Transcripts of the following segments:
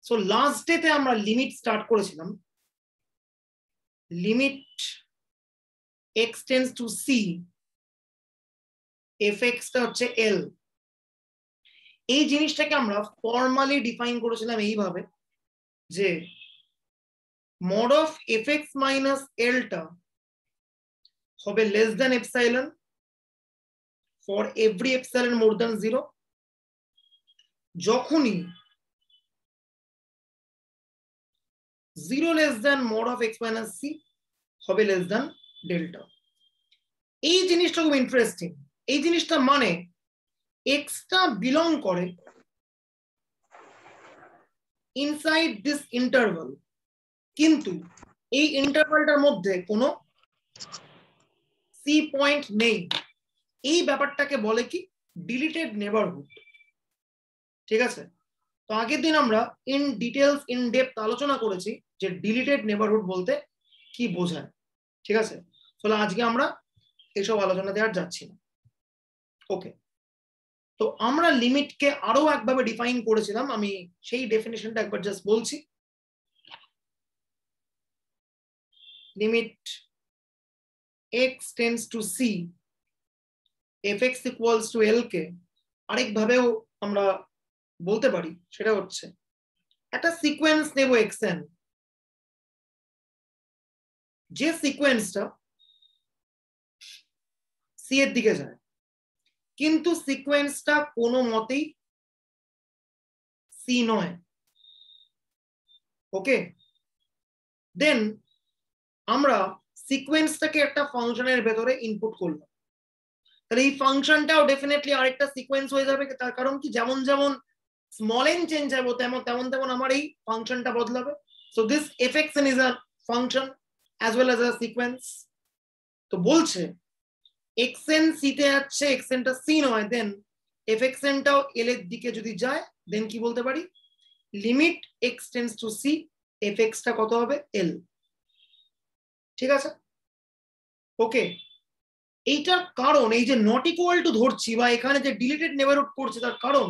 So last ডেতে আমরা limit start করেছিলাম, limit x tends to c, fx টা হচ্ছে l। এই জিনিসটাকে আমরা ফর্মালি ডিফাইন করেছিলাম এইভাবে যে mod of fx minus l টা হবে less than epsilon for every epsilon more than 0, যখনই 0 less than mod of x minus c হবে লেস দ্যান ডেল্টা। এই জিনিসটা খুব ইন্টারেস্টিং। এই জিনিসটা মানে x টা বিলং করে ইনসাইড দিস ইন্টারভাল, কিন্তু এই ইন্টারভালটার মধ্যে কোনো সি পয়েন্ট নেই। এই ব্যাপারটাকে বলে কি ডিলিটেড নেবারহুড। ঠিক আছে, তো আগের দিন আমরা ইন ডিটেলস ইন ডেপথ আলোচনা করেছি যে ডিলিটেড নেবারহুড বলতে কি বোঝায়। ঠিক আছে, তাহলে আজকে আমরা এসব আলোচনাতে আর যাচ্ছি না। ওকে, তো আমরা লিমিটকে আরো একভাবে ডিফাইন করেছিলাম, আমি সেই ডেফিনিশনটা একবার জাস্ট বলছি। Limit x tends to c fx equals to l কে আরেকভাবেও আমরা বলতে পারি, সেটা হচ্ছে একটা সিকোয়েন্স নেব xn, যে সিকোয়েন্সটা c এর দিকে যায়, কিন্তু সিকোয়েন্সটা কোনো মতেই c নয়। ওকে, দেন আমরা সিকোয়েন্সটাকে একটা ফাংশনের ভেতরে ইনপুট করলাম, তাহলে এই ফাংশনটাও ডেফিনেটলি আরেকটা সিকোয়েন্স হয়ে যাবে। তার কারণ কি, যেমন যেমন স্মল এন চেঞ্জ হবে তেমন তেমন তেমন আমার এই ফাংশনটা বদলাবে। So this fxn is a function as well as a sequence. তো বলছে xn c তে যাচ্ছে, xn টা c নয়, দেন fxn টাও l এর দিকে যদি যায়, দেন কি বলতে পারি, limit x tends to c fx টা কত হবে l। ঠিক আছে, ওকে। এইটার কারণ এই যে নট ইকুয়াল টু ধরছি বা এখানে যে ডিলিটেড নেবারহুড করছে, তার কারণ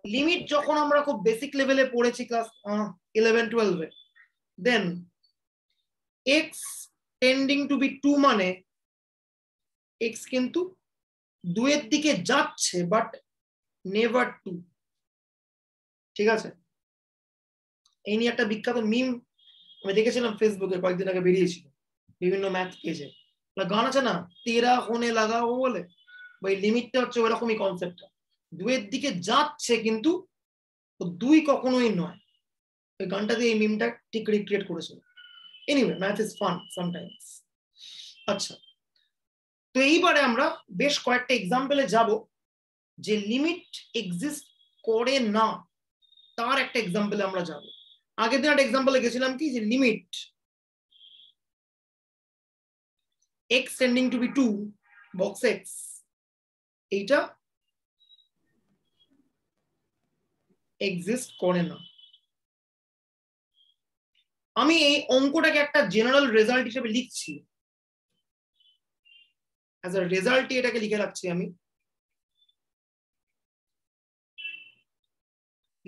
লিমিট যখন আমরা খুব বেসিক লেভেলে পড়েছি class 11-12 A, then x tending to be 2 মানে x কিন্তু 2 এর দিকে যাচ্ছে বাট নেভার 2। ঠিক আছে, এই নিয়ে একটা বিখ্যাত মিম আমি দেখেছিলাম ফেসবুকে কয়েকদিন আগে, বেরিয়েছিল বিভিন্ন ম্যাথ পেজে। গান আছে না, তেরা হোনে লাগা, ও বলে ওই লিমিটটা হচ্ছে ওরকমই কনসেপ্টটা, 2 এর দিকে যাচ্ছে কিন্তু 2 কখনোই নয়। ওই গানটা দিয়ে এই মিমটা ঠিক রিক্রিয়েট করেছিল। Anyway, math is fun sometimes. আচ্ছা, তো এইবারে আমরা বেশ কয়েকটা এক্সাম্পলে যাব যে লিমিট এক্সিস্ট করে না, তার একটা এক্সাম্পলে আমরা যাব। আগের দিন একটা এক্সাম্পলে গেছিলাম কি, যে limit x tending to be 2 box x, এইটা এক্সিস্ট করে না। আমি এই অঙ্কটাকে একটা জেনারেল রেজাল্ট হিসেবে লিখছি, অ্যাজ আ রেজাল্ট এটাকে লিখে রাখছি আমি।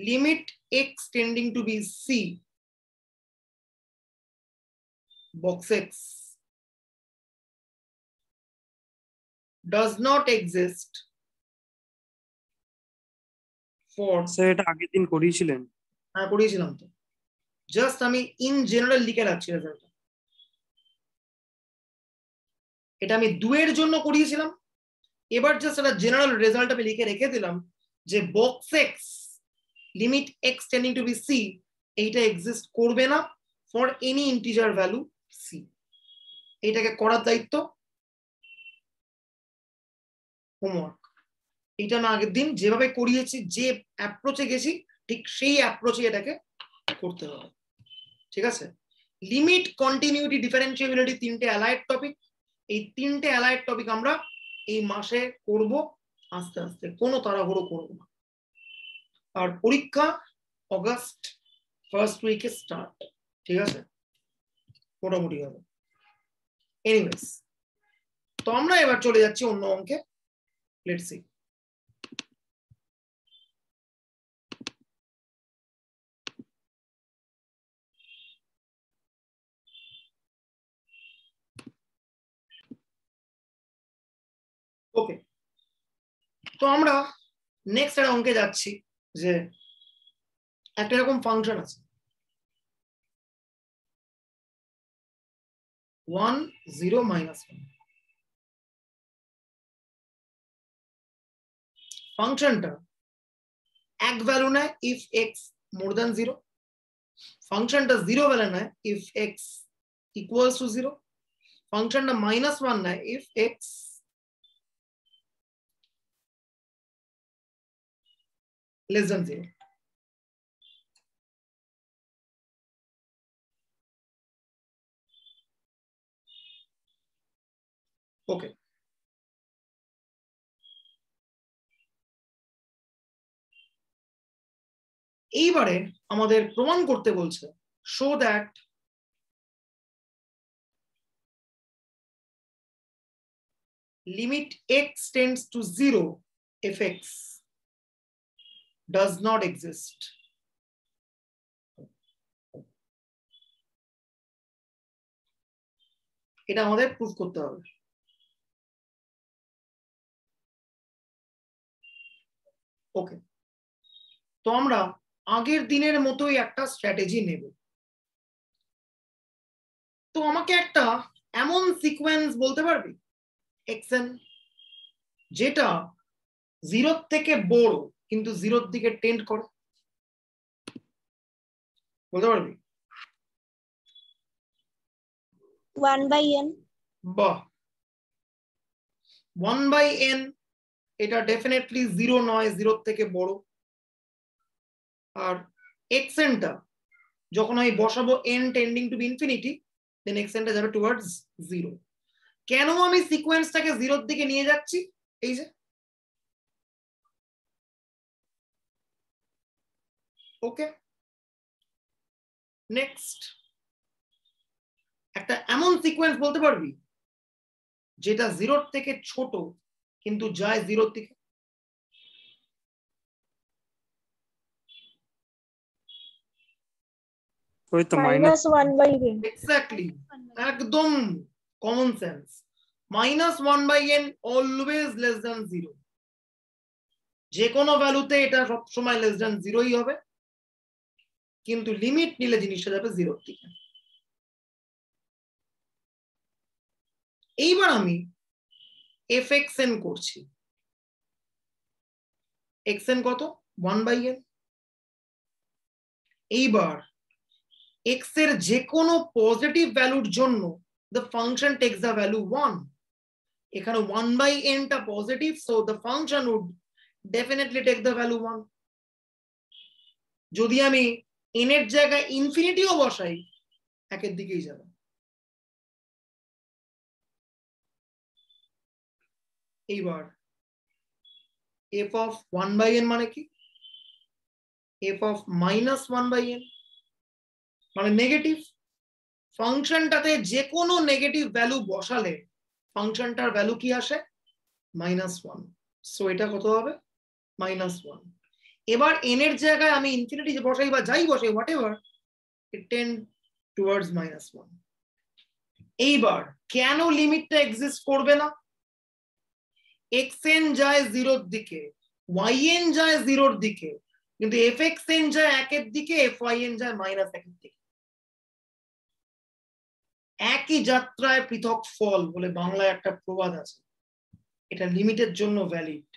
Limit x tending to be c box x does not exist for, sir এটা আগের দিন করিয়েছিলেন? হ্যাঁ করিয়েছিলাম তো, জাস্ট আমি ইন জেনারেল লিখে রাখছি রেজাল্ট। এটা আমি 2 এর জন্য করিয়েছিলাম, এবার জাস্ট একটা জেনারেল রেজাল্ট আমি লিখে রেখে দিলাম যে box x limit x tending to be c, এইটা এক্সিস্ট করবে না for any integer value c. এইটাকে করার দায়িত্ব হোমওয়ার্ক। এটা আমি আগের দিন যেভাবে করিয়েছি, যে অ্যাপ্রোচে গেছি, ঠিক সেই অ্যাপ্রোচে এটাকে করতে হবে। ঠিক আছে, লিমিট, কন্টিনিউটি, ডিফারেন্সিয়েবিলিটি, 3টে অ্যালাইড টপিক। এই 3টে অ্যালাইড টপিক আমরা এই মাসে করব আস্তে আস্তে, কোনো তাড়াহুড়ো করব না। আর পরীক্ষা অগাস্ট ফার্স্ট উইকে স্টার্ট। ঠিক আছে, মোটামুটি হবে। এনিওয়েজ, তো আমরা এবার চলে যাচ্ছি অন্য অঙ্কে। Let's see. ওকে, তো আমরা নেক্সট একটা অঙ্কে যাচ্ছি যে একটা এরকম ফাংশন আছে 1 0 -1 ফাংশনটা এক ভ্যালু নেয় ইফ এক্স মোর দ্যান 0, ফাংশনটা 0 ভ্যালু নেয় ইফ এক্স ইকুয়ালস টু 0, ফাংশনটা -1 নেয় ইফ এক্স লেস দ্যান 0। ওকে, এইবারে আমাদের প্রমাণ করতে বলছে show that limit x tends to 0 if x does not exist. এটা আমাদের প্রুফ করতে হবে। ওকে, তো আমরা আগের দিনের মতোই একটা স্ট্র্যাটেজি নেব। তো আমাকে একটা এমন সিকোয়েন্স বলতে পারবি xn যেটা 0 থেকে বড় কিন্তু 0 দিকে টেন্ড করে, বলতে পারবি? 1/n। বাহ, 1/n এটা ডেফিনেটলি 0 নয়, 0 থেকে বড়। আর xn টা যখন আমি বসাবো n tending to infinity, then xn টা যাবে টুয়ার্ডস 0। কেন আমি সিকোয়েন্সটাকে 0 এর দিকে নিয়ে যাচ্ছি? এই যে ওকে, নেক্সট একটা এমন সিকোয়েন্স বলতে পারবি যেটা 0 থেকে ছোট কিন্তু যায় 0 দিকে? ওই তো -1/n। এক্স্যাক্টলি, একদম common sense. -1/n always less than 0, যে কোনো ভ্যালুতে এটা সবসময় লেস দ্যান 0ই হবে, কিন্তু লিমিট নিলে জিনিসটা যাবে 0 দিকে। এইবার আমি fxn করছি, xn কত? 1/n। এইবার x এর যে কোনো পজিটিভ ভ্যালুর জন্য the function takes the value 1, এখানে 1/n টা positive, so the function would definitely take the value 1। যদি আমি n এর জায়গায় ইনফিনিটিও বসাই একের দিকেই যাবে। এইবার f of 1/n মানে কি? f of -1/n মানে নেগেটিভ। ফাংশনটাতে যে কোনো নেগেটিভ ভ্যালু বসালে ফাংশনটার ভ্যালু কি আসে? -1, সো এটা কত হবে? -1। এবার n এর জায়গায় আমি ইনফিনিটি বসাই বা যাই বসাই, what ever, it tend towards -1। এইবার কেন লিমিটটা এক্সিস্ট করবে না? xn যায় 0 এর দিকে, yn যায় 0 এর দিকে, কিন্তু fxn যায় 1 এর দিকে, fyn যায় -1 এর দিকে। একই যাত্রায় পৃথক ফল বলে বাংলায় একটা প্রবাদ আছে, এটা লিমিটের জন্য ভ্যালিড।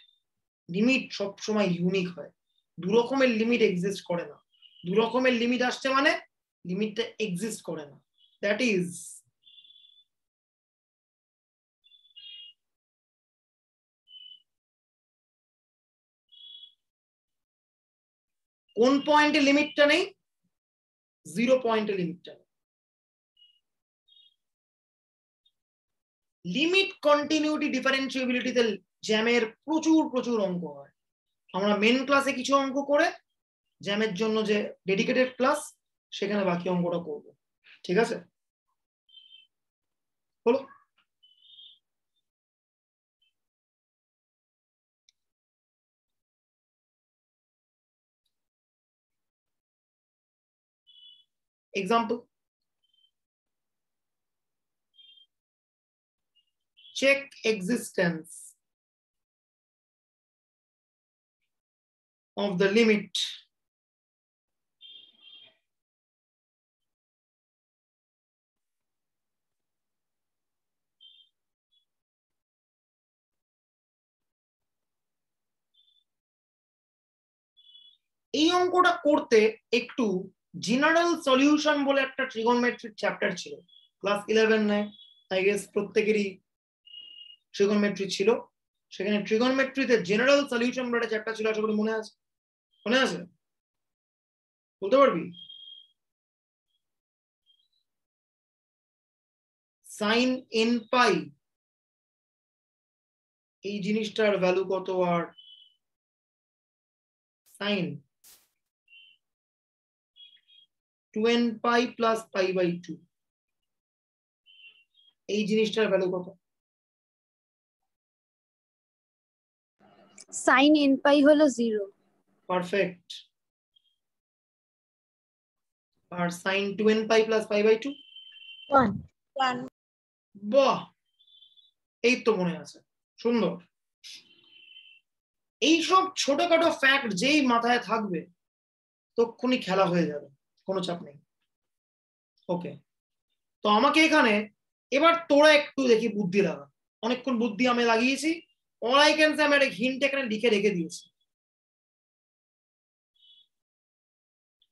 লিমিট সবসময় ইউনিক হয়, দু রকমের লিমিট এক্সিস্ট করে না। দু রকমের লিমিট আসছে মানে লিমিটটা এক্সিস্ট করে না, দ্যাট ইজ কোন পয়েন্টে লিমিটটা নেই? 0 পয়েন্টে লিমিটটা নেই। লিমিট কন্টিনিউটি ডিফারেন্সিয়েবিলিটিতে জ্যামের প্রচুর অঙ্ক হয়। আমরা মেন ক্লাসে কিছু অঙ্ক করে জ্যামের জন্য যে ডেডিকেটেড ক্লাস সেখানে বাকি অঙ্কটা করব, ঠিক আছে? হলো? Example, check existence of the limit এই অঙ্কটা করতে একটু জেনারেল সলিউশন বলে একটা ট্রিগোনোমেট্রিক চ্যাপ্টার ছিল ক্লাস 11 আই গেস প্রত্যেকেরই ট্রিগোনোমেট্রি ছিল সেখানে ট্রিগোনোমেট্রিতে জেনারেল সলিউশন বলে একটা চ্যাপ্টার ছিল আশা করি মনে আছে বলতে পারবি সাইন n পাই এই জিনিসটার ভ্যালু কত আর sine 2n pi plus pi by 2 এই জিনিসটার ভ্যালু কত sin n pi হলো 0 পারফেক্ট আর sin 2n pi plus pi by 2 1 বাহ এই তো মনে আছে সুন্দর এই সব ছোটখাটো ফ্যাক্ট যেই মাথায় থাকবে তখনই খেলা হয়ে যাবে কোনো চাপ নেই ওকে তো আমাকে এখানে এবার তোরা একটু দেখি বুদ্ধি লাগা অনেকক্ষণ বুদ্ধি আমি লাগিয়েছি অল আই ক্যান সে আমি একটা হিন্ট এখানে লিখে রেখে দিয়েছি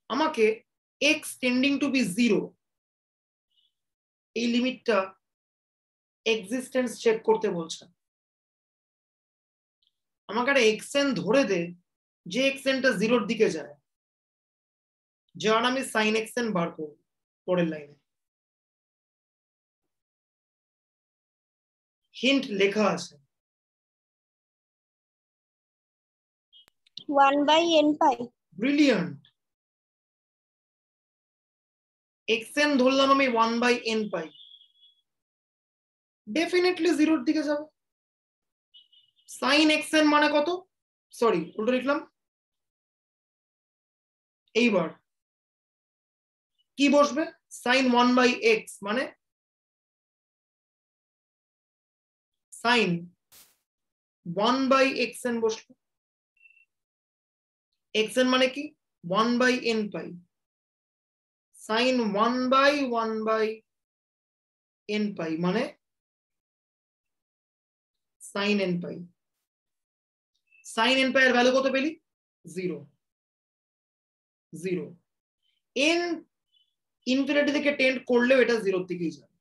আমাকে x টেন্ডিং টু বি 0 এই লিমিটটা এক্সিস্টেন্স চেক করতে বলছে আমাকে একটা xn ধরে দে যে xnটা 0 এর দিকে যায় যার আমি sin xn বার করব পরের লাইনে হিন্ট লেখা আছে 1 by n pi brilliant xn ধরলাম আমি 1 by n পাই ডেফিনেটলি 0 এর দিকে যাবে sin xn মানে কত সরি উল্টো লিখলাম এইবার কি বসবে sin 1 by x মানে sin 1 by xn বসবে xn মানে কি 1 by n pi sin 1 by 1 by n পাই মানে sin n পাই sin n পাই এর ভ্যালু কত পেলি 0 0 n ইনফিনিটি থেকে টেন্ড করলেও এটা 0 এর দিকেই যাবে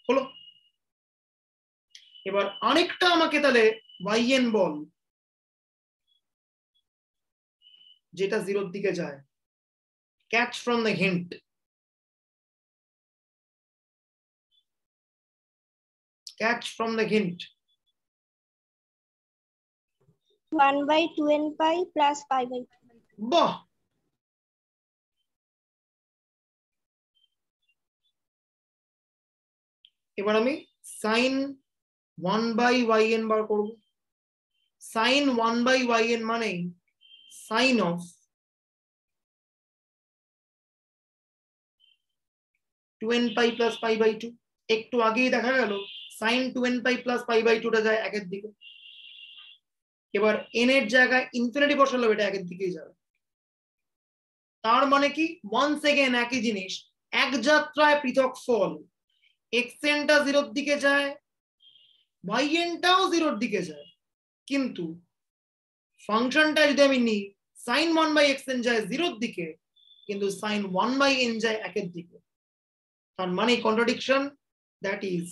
হলো এবার আরেকটা আমাকে তাহলে yn বল যেটা 0 এর দিকে যায় catch from the hint catch from the hint 1 by 2n pi plus pi by 2 বাহ এবার আমি sin 1 by yn বার করব sin 1 by yn মানে sin of 2n pi plus pi by 2 একটু আগেই দেখা গেল sin 2n pi plus pi by 2 টা যায় একের দিকে এবার n এর জায়গায় ইনফিনিটি বসালে এটা একের দিকেই যাবে তার মানে কি ওয়ান্স এগেইন একই জিনিস এক যাত্রায় পৃথক ফল xn টা 0 এর দিকে যায় yn টাও 0 এর দিকে যায় কিন্তু ফাংশনটা যদি আমি নিই sin 1 by xn যায় 0 এর দিকে কিন্তু sin 1 by n যায় একের দিকে তার মানে কন্ট্রাডিকশন দ্যাট ইজ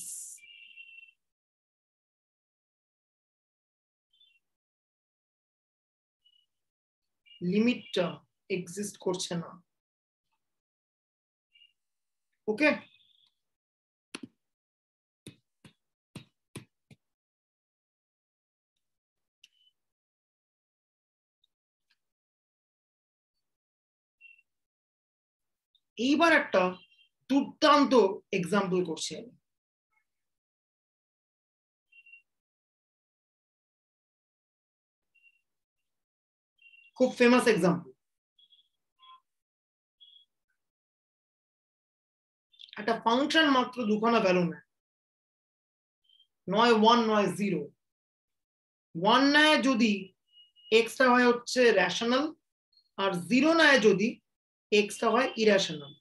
লিমিটটা এক্সিস্ট করছে না ওকে এইবার একটা দুর্দান্ত এক্সাম্পল করছি আমি খুব ফেমাস এক্সাম্পল একটা ফাংশন মাত্র দুখানা ভ্যালু নেয় নয় 1 নয় 0 1 নেয় যদি এক্সটা হয় হচ্ছে রেশনাল, আর 0 নেয় যদি এক্সটা হয় ইরেশনাল।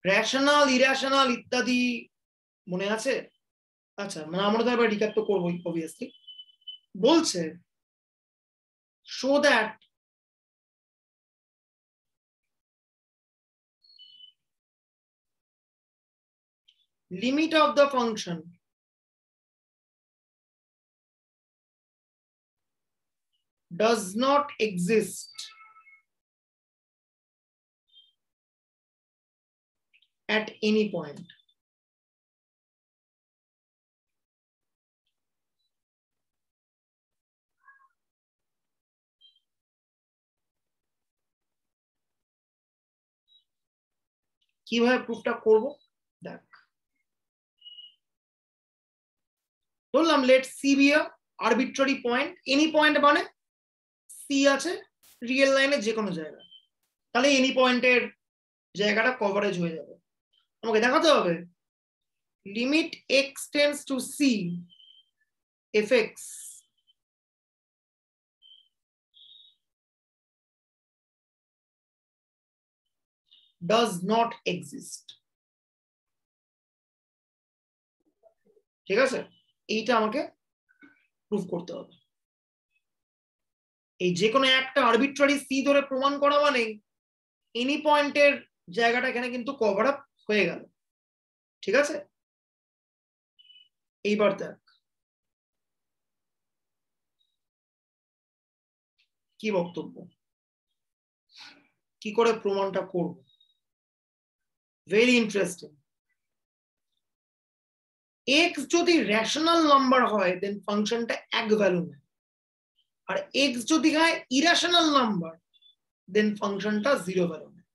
রেশনাল, ইরেশনাল ইত্যাদি মনে আছে? আচ্ছা, মানে আমরা তো এবার রিক্যাপ তো করবোই অবভিয়াসলি। বলছে show that limit of the function does not exist at any point. কিভাবে প্রুফটা করব দেখ, বললাম let see be a arbitrary point, any point মানে সি আছে রিয়েল লাইনের যে কোনো জায়গায়, তাহলে এনি পয়েন্টের জায়গাটা কভারেজ হয়ে যাবে। আমাকে দেখাতে হবে limit x tends to c f x does not exist। ঠিক আছে, এইটা আমাকে প্রুফ করতে হবে। এই যে কোনো একটা আরবিট্রারি সি ধরে প্রমাণ করা মানে এনি পয়েন্টের জায়গাটা এখানে কিন্তু কভার আপ হয়ে গেল। ঠিক আছে, এইবার দেখ কি বক্তব্য, কি করে প্রমাণটা করব। Very interesting. এক্স যদি রেশনাল নাম্বার হয় দেন ফাংশনটা এক ভ্যালু নেয়, আর এক্স যদি হয় ইরেশনাল নাম্বার দেন ফাংশনটা 0 ভ্যালু নেয়।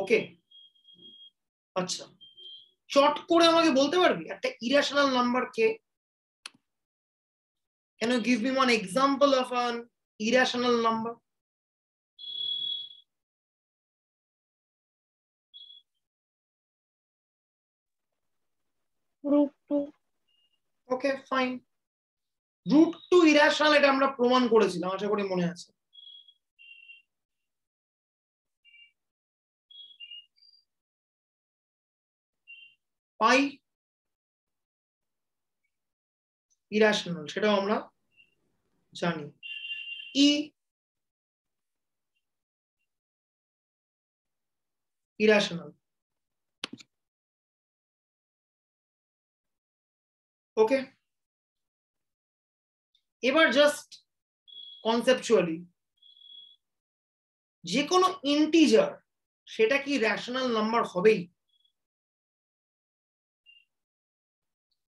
ওকে, আচ্ছা চট করে আমাকে বলতে পারবি একটা irrational number K? Can you give me one example of an irrational number? √2। Okay, fine. √2 irrational, এটা আমরা প্রমাণ করেছিলাম, আশা করি মনে আছে। পাই irrational, সেটাও আমরা জানি। ই irrational। ওকে, এবার জাস্ট কনসেপচুয়ালি যে কোনো ইন্টিজার সেটা কি রেশনাল নাম্বার হবেই?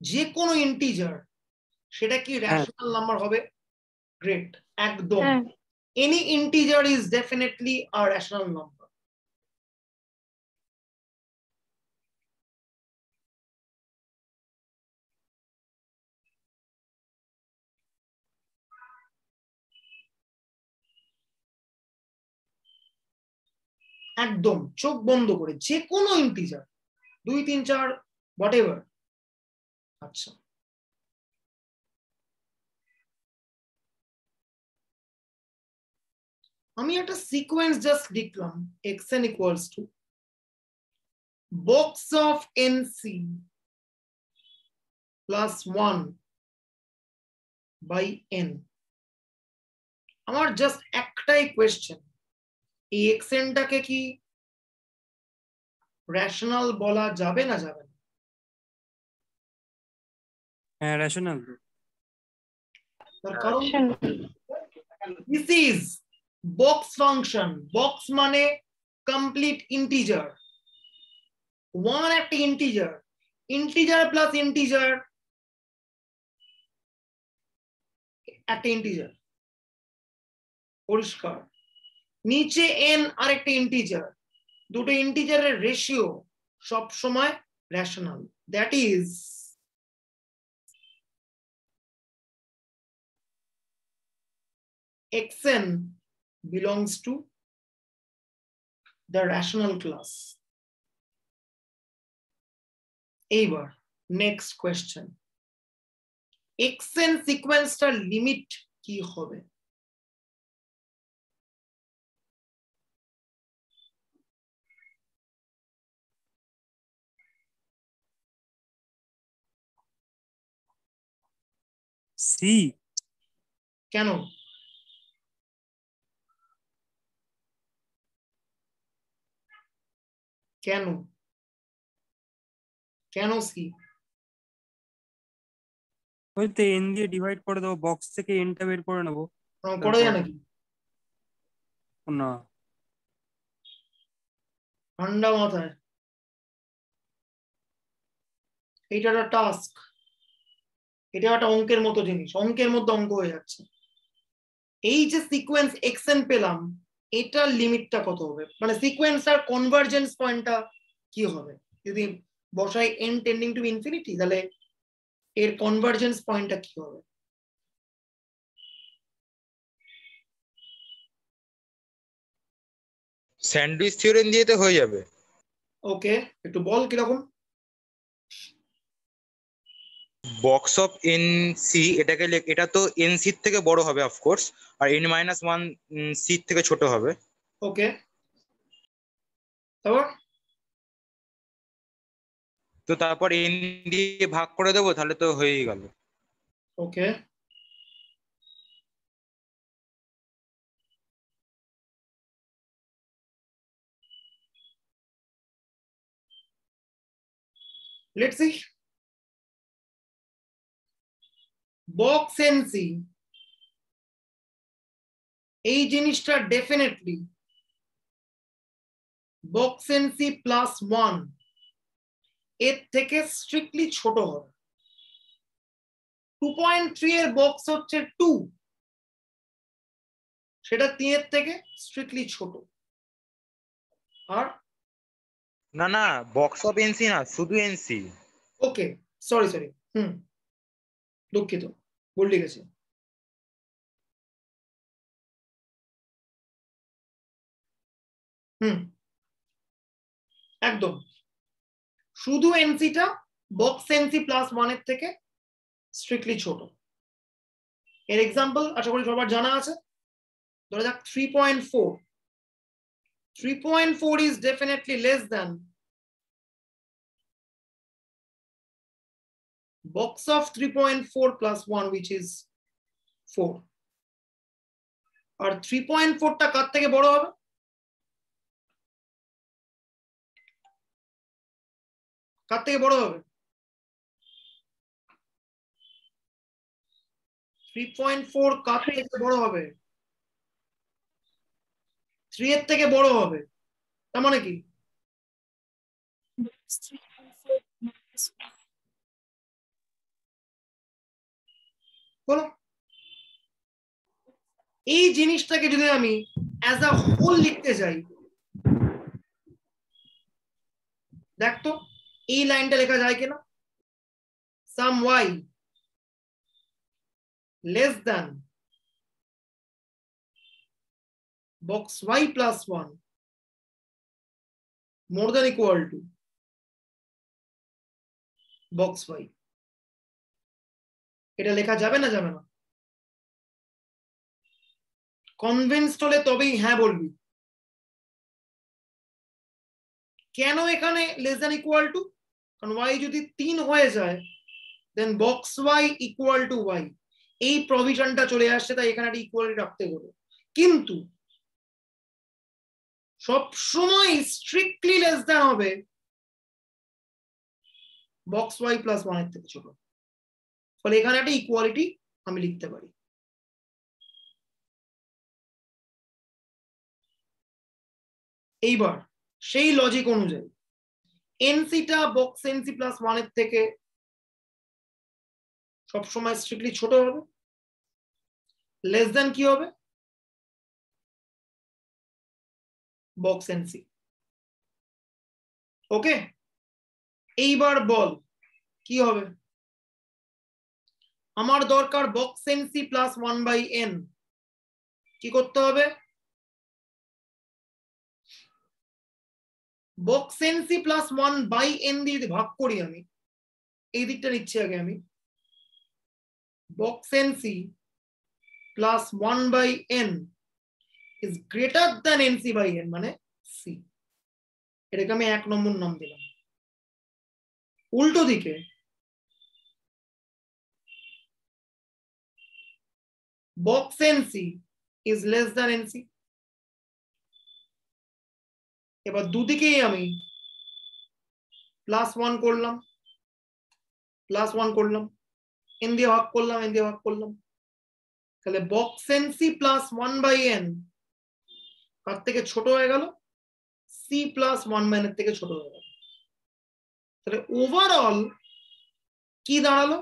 যে কোনো ইন্টিজার সেটা কি রেশনাল নাম্বার হবে? গ্রেট, একদম। Any integer is definitely a rational number. একদম চোখ বন্ধ করে যে কোনো ইন্টিজার 2 3 4 হোয়াটএভার। আচ্ছা, আমি একটা সিকোয়েন্স জাস্ট লিখলাম xn equals to box of nc plus 1 by n। আমার জাস্ট একটাই কোয়েশ্চেন, এই xnটাকে কি রেশনাল বলা যাবে না যাবে না? হ্যাঁ রেশনাল। তার কারণ this is box function. Box মানে কমপ্লিট ইন্টিজার। 1 একটা ইন্টিজার, ইন্টিজার প্লাস ইন্টিজার একটা ইন্টিজার, পরিষ্কার। নিচে n আরেকটা ইন্টিজার, দুটো ইন্টিজারের রেশিও সব সময় rational. That is xn belongs to the rational class. এইবার নেক্সট কোয়েশ্চেন, এক্সএন সিকোয়েন্সটার লিমিট কি হবে? সি। কেন? কেন কেন সি? ওই তো এন দিয়ে ডিভাইড করে দেবো, বক্স থেকে এনটা বের করে নেবো। করা যায় নাকি? না, ঠান্ডা মাথায়, এটা একটা টাস্ক, এটা একটা অঙ্কের মতো জিনিস, অঙ্কের মধ্যে অঙ্ক হয়ে যাচ্ছে। এই যে সিকোয়েন্স এক্সএন পেলাম, এটার লিমিটটা কত হবে, মানে সিকোয়েন্স আর কনভার্জেন্স পয়েন্টটা কি হবে? যদি বসাই n টেন্ডিং টু ইনফিনিটি, তাহলে এর কনভার্জেন্স পয়েন্টটা কি হবে? স্যান্ডউইচ থিওরেম দিয়ে তো হয়ে যাবে। ওকে, একটু বল কিরকম। বক্স অফ এন সি, এটাকে এটা তো এন সির থেকে বড় হবে অফকোর্স, আর n-1 সির থেকে ছোট হবে। ওকে, তারপর তো তারপর এন দিয়ে ভাগ করে দেবো, তাহলে তো হয়েই গেল। ওকে, লেটস সি। বক্স এনসি, এই জিনিসটা ডেফিনেটলি বক্স এনসি প্লাস 1 এর থেকে স্ট্রিক্টলি ছোট হবে। 2.3 এর বক্স হচ্ছে 2, সেটা 3 এর থেকে স্ট্রিক্টলি ছোট। আর না না, বক্স অফ এনসি না, শুধু এনসি। ওকে, সরি সরি, দুঃখিত, ভুল লিখেছি। একদম, শুধু এনসিটা বক্স এনসি প্লাস 1 এর থেকে স্ট্রিক্টলি ছোট। এর এক্সাম্পল আশা করি সবার জানা আছে, ধরা যাক 3.4। 3.4 is definitely less than box of 3.4 plus 1 which is 4. আর 3.4 টা কার থেকে বড় হবে? কার থেকে বড় হবে? 3.4 কার থেকে বড় হবে? 3 এর থেকে বড় হবে। তার মানে কি? বলো, এই জিনিসটাকে যদি আমি অ্যাজ আ হোল লিখতে যাই, দেখতো এই লাইনটা লেখা যায় কিনা? Some y less than box y plus 1 more than equal to box y, এটা লেখা যাবে না যাবে না? কনভিন্সড হলে তবেই হ্যাঁ বলবি। কেন এখানে লেস দ্যান ইকুয়াল টু? কারণ y যদি 3 হয়ে যায় then box y equal to y, এই প্রভিশনটা চলে আসছে, তাই এখানে একটা ইকুয়ালিটি রাখতে হলো। কিন্তু সব সময় স্ট্রিক্টলি লেস দ্যান হবে বক্স y প্লাস 1 এর থেকে ছোট, ফলে এখানে একটা ইকুয়ালিটি আমি লিখতে পারি। এইবার সেই লজিক অনুযায়ী এনসিটা বক্স এনসি প্লাস 1 এর থেকে সবসময় স্ট্রিক্টলি ছোট হবে, লেস দেন কি হবে? Box NC. ওকে, এইবার বল কি হবে? আমার দরকার বক্স এনসি প্লাস 1/n, কি করতে হবে? বক্স এনসি প্লাস 1/n দিয়ে যদি ভাগ করি, আমি এই দিকটা নিচ্ছি আগে, আমি box nc plus 1 by n is greater than nc by n মানে c, এটাকে আমি 1 নম্বর নাম দিলাম। উল্টো দিকে box nc is less than nc, এবার দুদিকেই আমি +1 করলাম, +1 করলাম, n দিয়ে ভাগ করলাম, n দিয়ে ভাগ করলাম, তাহলে box nc plus 1 by n কার থেকে ছোট হয়ে গেল, c plus 1 by n এর থেকে ছোট হয়ে গেল। তাহলে ওভারঅল কি দাঁড়ালো,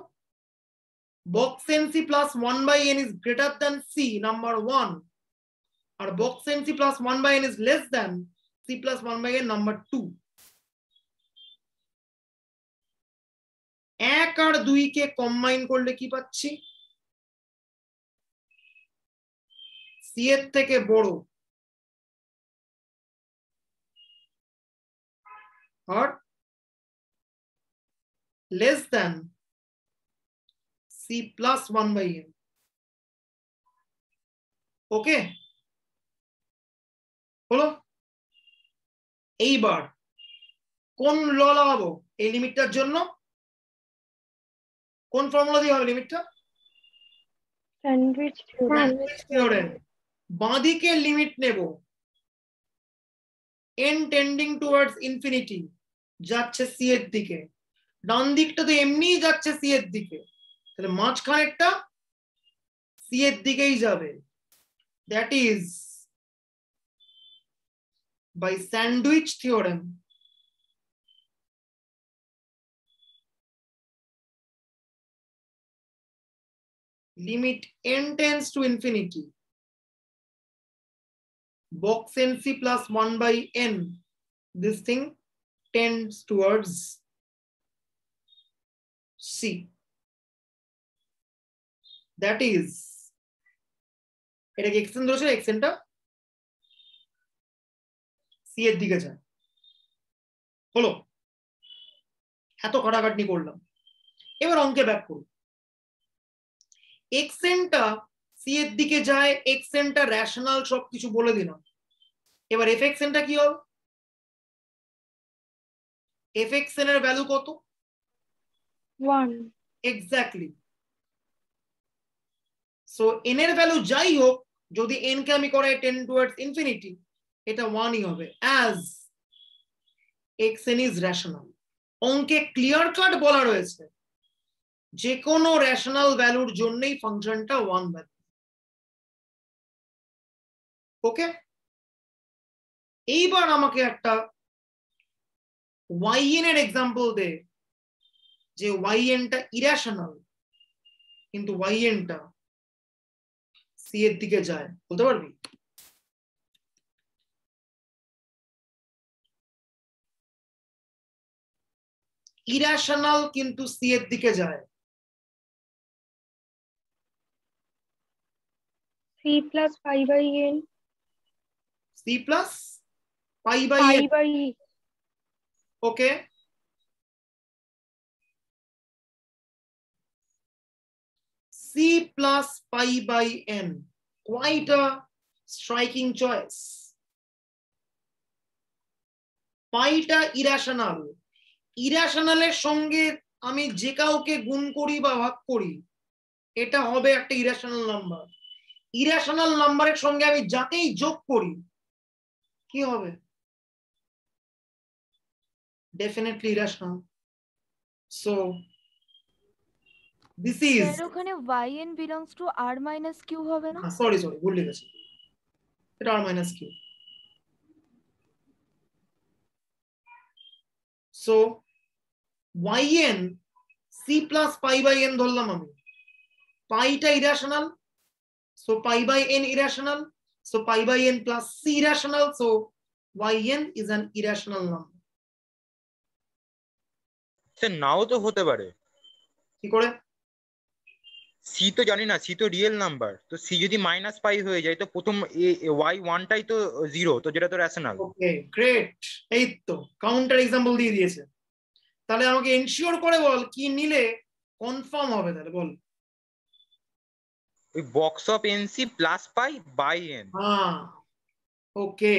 box nc plus 1 by n is greater than c number 1 আর box nc plus 1 by n is less than c plus 1 by n number 2। 1 R 2 K combine করলে কি পাচ্ছি, c এর থেকে বড় আর less than c plus 1 by n। ওকে হলো, এইবার কোন ল লাগাবো এই লিমিটটার জন্য, কোন ফর্মুলা দিয়ে হবে লিমিটটা, স্যান্ডউইচ থিওরেম। বাঁদিকে লিমিট নেব n টেন্ডিং টুয়ার্ডস ইনফিনিটি, যাচ্ছে c এর দিকে, ডান দিকটা তো এমনি যাচ্ছে c এর দিকে, তাহলে মাঝখানেরটা c এর দিকেই যাবে, that is by sandwich theorem limit n tends to infinity box nc plus 1 by n, this thing tends towards c, that is এটা কি xn ধরেছে, xn টা c এর দিকে যায়। হলো, এত কাটাকাটি করলাম, এবার অঙ্কে ব্যাক করব। xn টা c এর দিকে যায়, xn টা রেশনাল সবকিছু বলে দিলাম, এবার fxn টা কি হবে, fxn এর ভ্যালু কত, 1 এক্স্যাক্টলি। সো n এর ভ্যালু যাই হোক, যদি n কে আমি করাই 10 টুয়ার্ডস ইনফিনিটি, এটা 1ই হবে, অ্যাজ xn ইজ রেশনাল। অঙ্কে ক্লিয়ার কাট বলা রয়েছে যে কোনো রেশনাল ভ্যালুর জন্যই ফাংশনটা 1 ভ্যালু। ওকে, এইবার আমাকে একটা yn এর এক্সাম্পল দে, যে yn টা ইরেশনাল কিন্তু yn টা c এর দিকে যায়, বলতে পারবি? ইরেশনাল কিন্তু c এর দিকে যায়, c plus pi by n, c plus pi by pi n, by okay. c plus pi by n, quite a striking choice. পাইটা ইরেশনাল, ইরেশনালের সঙ্গে আমি যে কাউকে গুণ করি বা ভাগ করি, এটা হবে একটা ইরেশনাল নাম্বার। ইরেশনাল নাম্বারের সঙ্গে আমি যাকেই যোগ করি কি হবে, definitely irrational. So this is, sir ওখানে yn belongs to r minus q হবে না? সরি ভুল লিখেছি, এটা r minus q। So yn c plus pi by n ধরলাম আমি, পাইটা irrational, so pi by n irrational, so pi by n plus c irrational, so yn is an irrational number। Sir নাও তো হতে পারে, কি করে? সি তো জানি না, সি তো রিয়েল নাম্বার, তো সি যদি মাইনাস পাই হয়ে যায় তো প্রথম y1টাই তো 0, তো যেটা তো রেশনাল। ওকে গ্রেট, এই তো কাউন্টার এক্সাম্পল দিয়ে দিয়েছে। তাহলে আমাকে এনশিওর করে বল কি নিলে কনফার্ম হবে, তাহলে বল। ওই box of n c plus pi by n. হ্যাঁ, ওকে,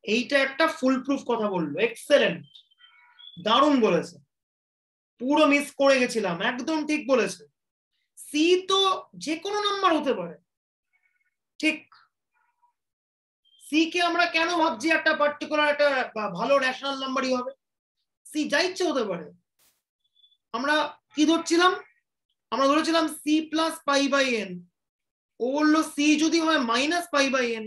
এইটা একটা ফুল প্রুফ কথা বললো, এক্সেলেন্ট, দারুণ বলেছে, পুরো মিস করে গেছিলাম, একদম ঠিক বলেছে। সি তো যে কোনো নাম্বার হতে পারে, ঠিক। সি কে আমরা কেন ভাবছি একটা পার্টিকুলার একটা ভালো রেশনাল নাম্বারই হবে? সি যা ইচ্ছে হতে পারে। আমরা কি ধরছিলাম? আমরা ধরেছিলাম c plus pi by n. ও বললো সি যদি হয় minus pi by n,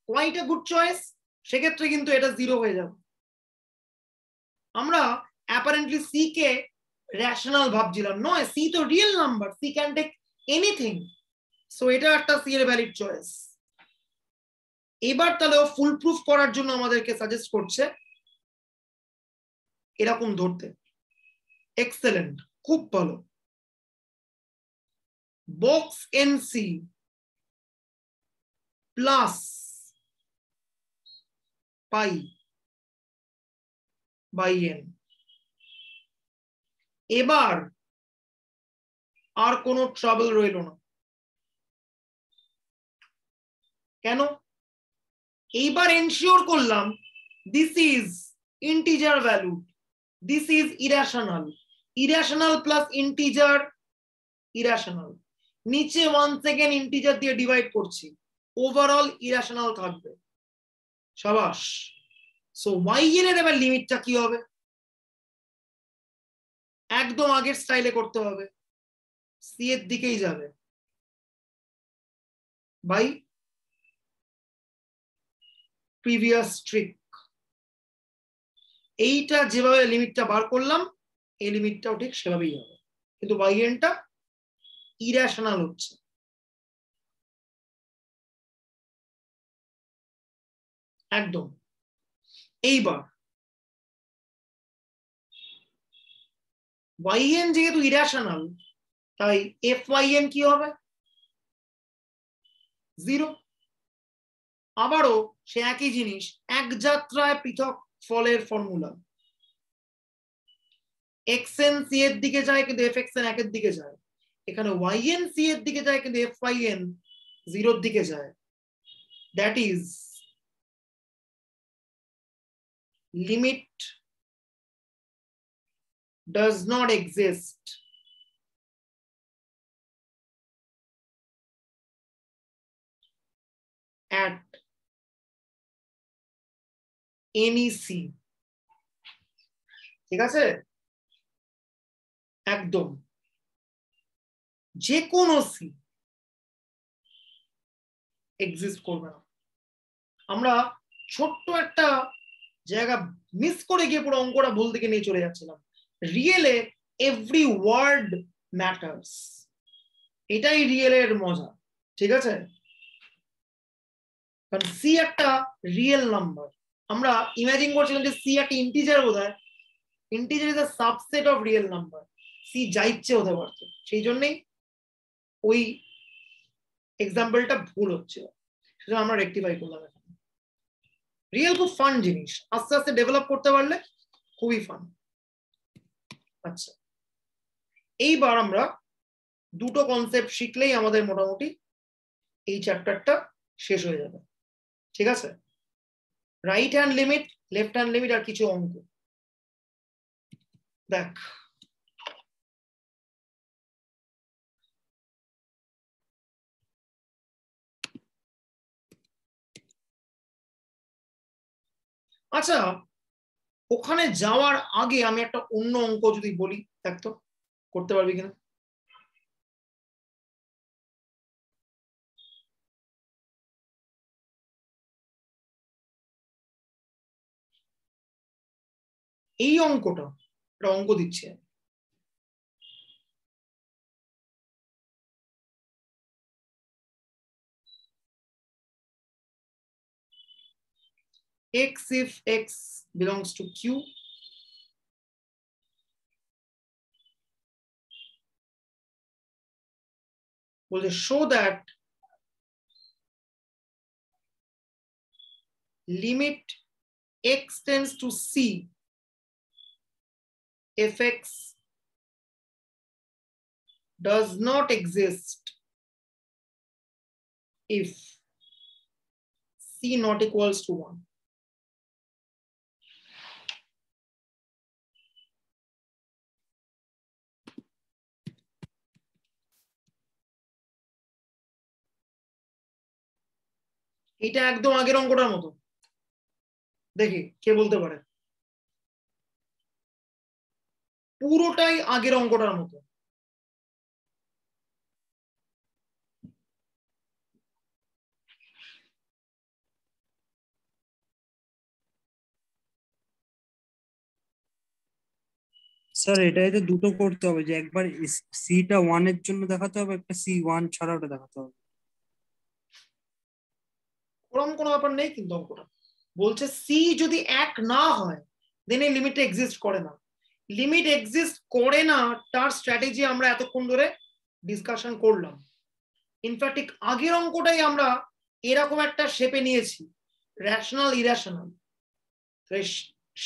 quite a good choice. সেক্ষেত্রে কিন্তু এটা জিরো হয়ে যাবে। আমরা অ্যাপারেন্টলি সি কে রেশনাল ভাবছিলাম, নয়, সি তো real number, c can take anything, so এটা একটা সি এর ভ্যালিড চয়েস। এবার তাহলে ও ফুল প্রুফ করার জন্য আমাদেরকে সাজেস্ট করছে এরকম ধরতে। এক্সেলেন্ট, খুব ভালো। Box n c plus pi by n. এবার আর কোনো ট্রাবল রইল না। কেন? এইবার এনশিওর করলাম this is integer value, this is irrational, irrational plus integer irrational. নিচে 1 সেকেন্ড ইন্টিজার দিয়ে ডিভাইড করছি, ওভারঅল ইরেশনাল থাকবে। সাবাস। সো ওয়াই এন এর এবার লিমিটটা কি হবে? একদম আগের স্টাইলে করতে হবে, সি এর দিকেই যাবে বাই প্রিভিয়াস ট্রিক। এইটা যেভাবে লিমিটটা বার করলাম, এই লিমিটটাও ঠিক সেভাবেই হবে, কিন্তু ওয়াই এনটা ইরেশনাল হচ্ছে। একদম। এইবার ওয়াই এন যেহেতু ইরেশনাল, তাই এফ ওয়াই এন কি হবে? জিরো। আবারও সে একই জিনিস, এক যাত্রায় পৃথক ফলের ফর্মুলা। এক্স এন সি এর দিকে যায় কিন্তু এফ এক্স এন একের দিকে যায়, এখানে ওয়াই এন সি এর দিকে যায় কিন্তু এফ ওয়াই এন জিরোর দিকে যায়। That is limit does not exist at any c। ঠিক আছে? একদম যে কোনো সি এক্সিস্ট করবে না। আমরা ছোট্ট একটা জায়গা মিস করে গিয়ে পুরো অঙ্কটা ভুল দিকে নিয়ে চলে যাচ্ছিলাম। রিয়েলে এভরি ওয়ার্ড ম্যাটার্স, এটাই রিয়েলের মজা। ঠিক আছে? কারণ সি একটা রিয়েল নাম্বার। আমরা ইমাজিন করছিলাম যে সি একটা ইন্টিজার বোধহয়, integer is a subset of real number, c যা ইচ্ছে হতে পারতো, সেই জন্যই ওই এক্সাম্পলটা ভুল হচ্ছিল, সেজন্য আমরা রেকটিফাই করলাম। রিয়েল খুব ফান জিনিস, আস্তে আস্তে ডেভেলপ করতে পারলে খুবই ফান। আচ্ছা, এইবার আমরা দুটো কনসেপ্ট শিখলেই আমাদের মোটামুটি এই চ্যাপ্টারটা শেষ হয়ে যাবে। ঠিক আছে? Right hand limit, left hand limit আর কিছু অঙ্ক। দেখ, আচ্ছা, ওখানে যাওয়ার আগে আমি একটা অন্য অঙ্ক যদি বলি, দেখ তো করতে পারবি কিনা। এই অঙ্কটা, একটা অঙ্ক দিচ্ছে, x if x belongs to q, বলছে show that limit x tends to c if x does not exist if c not equals to 1. এটা একদম আগের অঙ্কটার মতো, দেখি কে বলতে পারে। পুরোটাই আগের অঙ্কটার মতো। স্যার এটাতে দুটো করতে হবে, যে একবার সিটা 1 এর জন্য দেখাতে হবে, একটা সি 1 ছাড়া ওটা দেখাতে হবে। ওরকম কোনো ব্যাপার নেই, কিন্তু অঙ্কটা বলছে সি যদি 1 না হয় দেন এই লিমিট এক্সিস্ট করে না। লিমিট এক্সিস্ট করে না তার স্ট্র্যাটেজি আমরা এতক্ষণ ধরে ডিসকাশন করলাম। ইনফ্যাক্ট ঠিক আগের অঙ্কটাই আমরা এরকম একটা শেপে নিয়েছি, রেশনাল ইরেশনাল।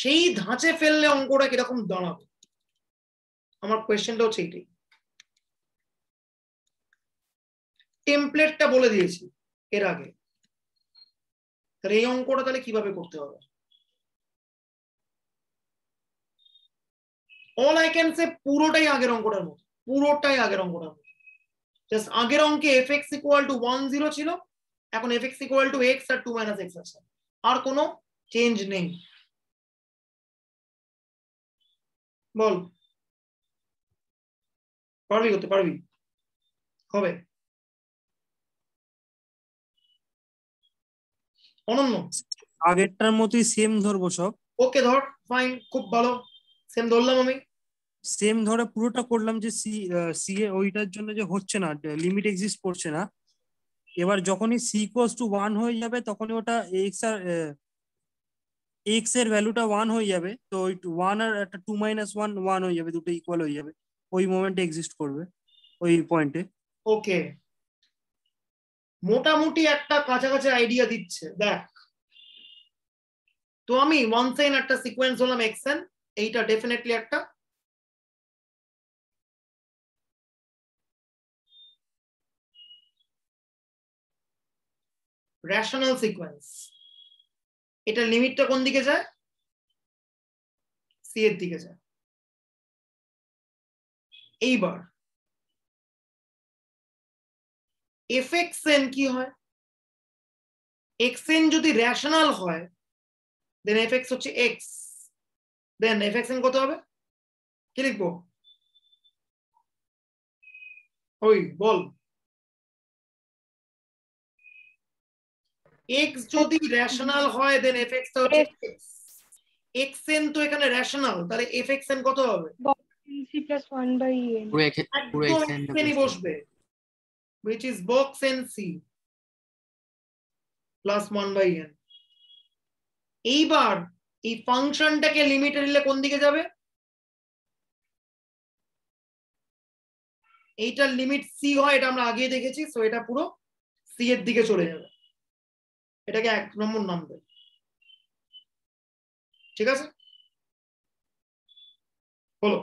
সেই ধাঁচে ফেললে অঙ্কটা কিরকম দাঁড়াবে, আমার কোয়েশ্চেনটা হচ্ছে এইটাই। টেমপ্লেটটা বলে দিয়েছি এর আগে, তাহলে এই অঙ্কটা তাহলে কিভাবে করতে হবে? অল আই ক্যান সে পুরোটাই আগের অঙ্কটার মতো, পুরোটাই আগের অঙ্কটার মতো। জাস্ট আগের অঙ্কে fx ইকুয়াল টু 1 0 ছিল, এখন fx ইকুয়াল টু x আর 2 - x আছে, আর কোনো চেঞ্জ নেই। বল পারবি, করতে পারবি? হবে অনন্য? আগেরটার মতোই সেম ধরবো সব। ওকে ধর, ফাইন, খুব ভালো, সেম ধরলাম আমি। সেম ধরে পুরোটা করলাম, যে সি সি এ ওইটার জন্য যে হচ্ছে না, লিমিট এক্সিস্ট করছে না। এবার যখনই সি ইকুয়ালস টু 1 হয়ে যাবে তখনই ওটা এক্স আর এক্স এর ভ্যালুটা 1 হয়ে যাবে, তো ওই 1 আর একটা 2 - 1 1 হয়ে যাবে, দুটো ইকুয়াল হয়ে যাবে, ওই মোমেন্টে এক্সিস্ট করবে ওই পয়েন্টে। ওকে, মোটামুটি একটা কাছাকাছি আইডিয়া দিচ্ছে, দেখ। তো আমি ওয়ান সাইন একটা সিকোয়েন্স হলাম এক্সএন, এইটা ডেফিনেটলি একটা রেশনাল সিকোয়েন্স। এটা লিমিটটা কোন দিকে যায়? সি এর দিকে যায়। এইবার fxn কি হয়? xn যদি রেশনাল হয় দেন fx হচ্ছে x, দেন fxn কত হবে? কি লিখবো? ওই বল। x যদি রেশনাল হয় দেন fx টা হচ্ছে x। xn তো এখানে রেশনাল, তাহলে fxn কত হবে? c plus 1/n পুরো একদম xn xn ই বসবে, which is box nc plus 1/n। এইবার এই ফাংশনটাকে লিমিটে নিলে কোন দিকে যাবে? এইটার লিমিট সি হয়, এটা আমরা আগে দেখেছি, সো এটা পুরো সি এর দিকে চলে যাবে। এটাকে 1 নম্বর নাম দেয়, ঠিক আছে? হলো।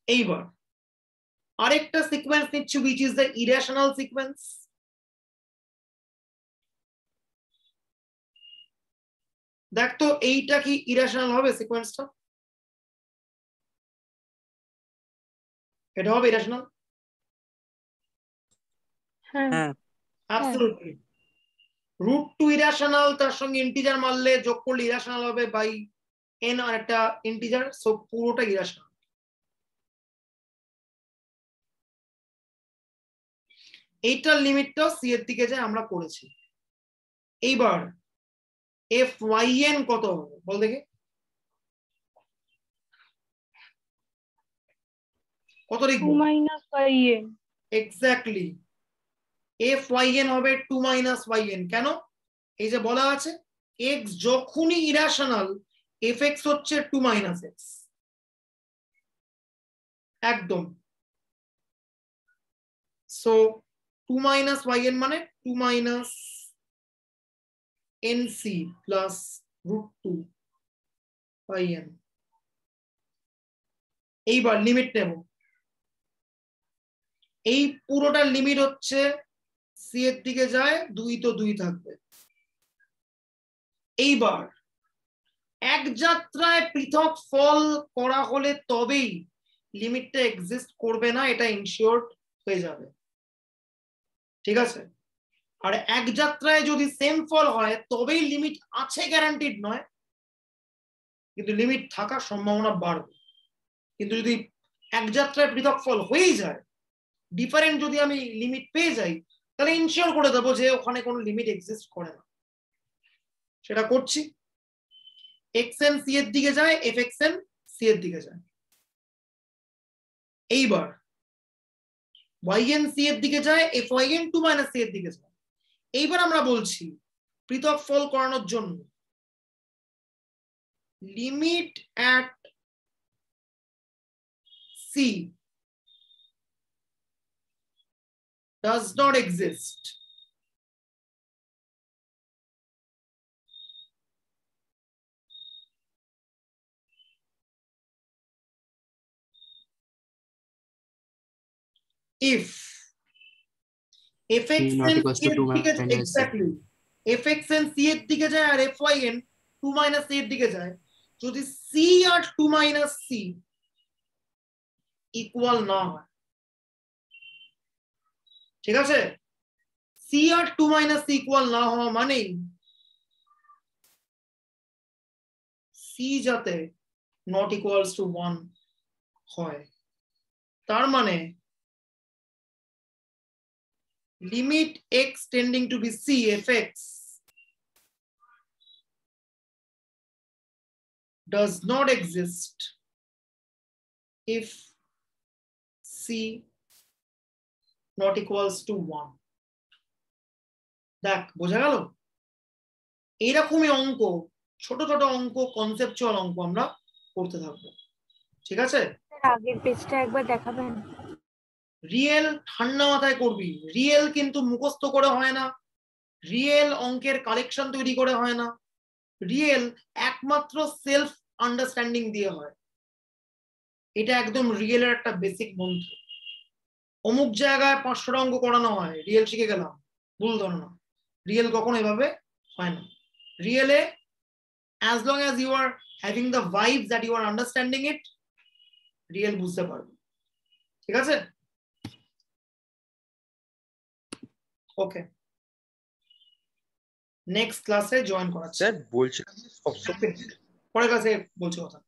এইবার আরেকটা সিকোয়েন্স নিচ্ছি, which is the irrational sequence। দেখ তো এইটা কি ইরেশনাল হবে সিকোয়েন্সটা? এটা হবে ইরেশনাল? হ্যাঁ, অ্যাবসলিউটলি। √2 ইরেশনাল, তার সঙ্গে ইন্টিজার মারলে যোগ করলে ইরেশনাল হবে বাই n আর একটা ইন্টিজার, সো পুরোটা ইরেশনাল। এইটার লিমিটটা সি এর দিকে যায়, আমরা করেছি। এইবার fyn কত হবে বল দেখি, কত লিখবো? 2 - n এক্স্যাক্টলি, fyn হবে 2 - yn। কেন? এই যে বলা আছে x যখনই ইরেশনাল fx হচ্ছে 2 - x, একদম। সো 2 - yn মানে 2 - nc প্লাস √2 n। এইবার লিমিট নেব, এই পুরোটার লিমিট হচ্ছে সি এর দিকে যায় 2 তো 2 থাকবে। এইবার এক যাত্রায় পৃথক ফল করা হলে তবেই লিমিটটা এক্সিস্ট করবে না, এটা ইনশিওরড হয়ে যাবে। ঠিক আছে? আর এক যাত্রায় যদি সেম ফল হয় তবেই লিমিট আছে গ্যারান্টিড নয়, কিন্তু লিমিট থাকার সম্ভাবনা বাড়বে। কিন্তু যদি এক যাত্রায় পৃথক ফল হয়েই যায়, ডিফারেন্ট যদি আমি লিমিট পেয়ে যাই, তাহলে ইনশিওর করে দেবো যে ওখানে কোনো লিমিট এক্সিস্ট করে না। সেটা করছি। xn c এর দিকে যায়, fxn c এর দিকে যায়। এইবার yn c এর দিকে যায়, fyn 2 - c এর দিকে যায়। এইবার আমরা বলছি পৃথক ফল করানোর জন্য limit at c does not exist if fxn c এর দিকে এক্স্যাক্টলি fxn c এর দিকে যায় আর fyn 2 - c এর দিকে যায়, যদি c আর 2 - c ইকুয়াল না হয়। ঠিক আছে? c আর 2 - c ইকুয়াল না হওয়া মানেই c যাতে নট ইকুয়ালস টু 1 হয়। তার মানে limit x tending to be c fx does not exist if c not equals to 1. দেখ, বোঝা গেল? এইরকমই অঙ্ক, ছোট ছোট অঙ্ক, কনসেপচুয়াল অঙ্ক আমরা করতে থাকবো। ঠিক আছে? আগের পেজটা একবার দেখাবেন। রিয়েল ঠান্ডা মাথায় করবি। রিয়েল কিন্তু মুখস্থ করে হয় না, রিয়েল অঙ্কের কালেকশন তৈরি করে হয় না, রিয়েল একমাত্র সেলফ আন্ডারস্ট্যান্ডিং দিয়ে হয়। এটা একদম রিয়েলের একটা বেসিক মন্ত্র। অমুক জায়গায় 500টা অঙ্ক করানো হয়, রিয়েল শিখে গেলাম, ভুল ধারণা। রিয়েল কখনো এভাবে হয় না। রিয়েলে as long as you are having the vibes that you are understanding it, real বুঝতে পারবে। ঠিক আছে? ওকে, নেক্সট ক্লাসে জয়েন করাচ্ছি। স্যার বলছিলাম পরের ক্লাসে বলছি কথা।